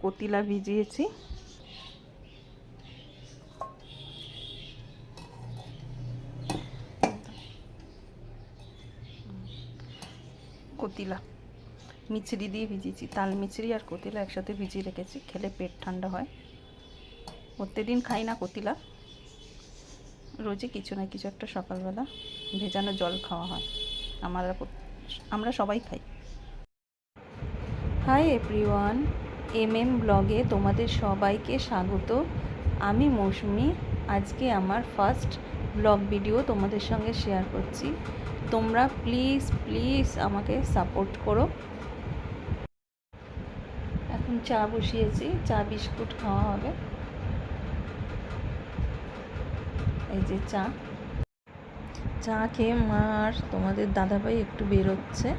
কতিলা ভিজিয়েছি। কতিলা মিছরি দিয়ে ভিজিয়েছি, তাল মিছরি আর কতিলা একসাথে ভিজিয়ে রেখেছি, খেলে পেট ঠান্ডা হয়। প্রত্যেকদিন খাই না কতিলা, রোজই কিছু না কিছু একটা সকালবেলা ভেজানো জল খাওয়া হয়। আমরা সবাই খাই। হাই এভরিওয়ান, ব্লগে তোমাদের সবাইকে স্বাগত। আমি মৌসুমি। আজকে আমার ফার্স্ট ব্লগ ভিডিও তোমাদের সঙ্গে শেয়ার করছি। তোমরা প্লিজ আমাকে সাপোর্ট করো। এখন চা বসিয়েছি, চা বিস্কুট খাওয়া হবে। এই যে চা খেয়ে মা আর তোমাদের দাদাভাই একটু বেরোচ্ছে।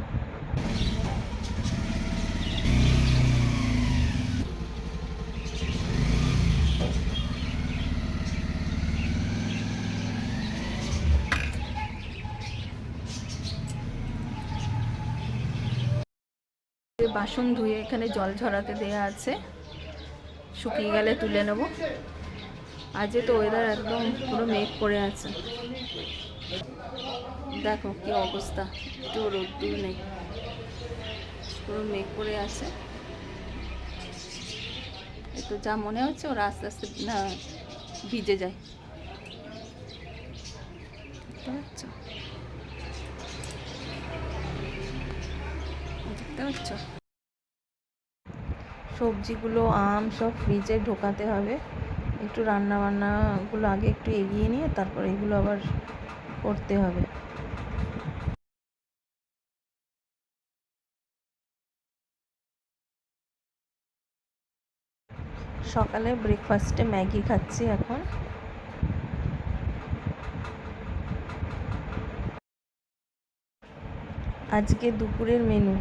বাসন ধুয়ে এখানে জল ঝরাতে দেয়া আছে, শুকিয়ে গেলে তুলে নেব। আজকে তো ওয়েদার একদম পুরো মেঘ করে আছে, দেখো কি অবস্থা, একটু রোদ্দুর নেই, পুরো মেঘ করে আছে। একটু যা মনে হচ্ছে ওরা আস্তে আস্তে না ভিজে যায়, দেখতে পাচ্ছ? সবজিগুলো আম সব ফ্রিজে ঢোকাতে হবে। একটু রান্নাবান্নাগুলো আগে একটু এগিয়ে নিয়ে তারপর এগুলো আবার করতে হবে। সকালে ব্রেকফাস্টে ম্যাগি খাচ্ছি এখন। আজকে দুপুরের মেনু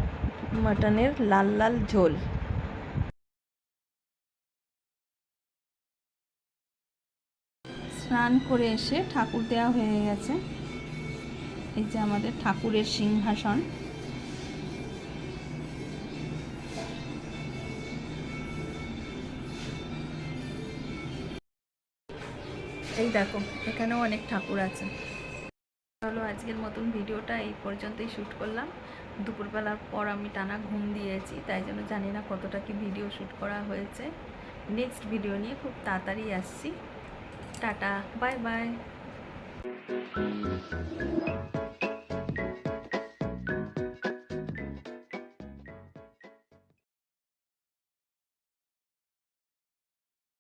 মাটনের লাল লাল ঝোল। স্নান করে এসে ঠাকুর দেওয়া হয়ে গেছে। এই যে আমাদের ঠাকুরের সিংহাসন। এই দেখো এখানেও অনেক ঠাকুর আছে। চলো আজকের মতন ভিডিওটা এই পর্যন্তই শ্যুট করলাম। দুপুরবেলার পর আমি টানা ঘুম দিয়েছি, তাই জন্য জানি না কতটা কি ভিডিও শ্যুট করা হয়েছে। নেক্সট ভিডিও নিয়ে খুব তাড়াতাড়ি আসছি। Tata, bye bye.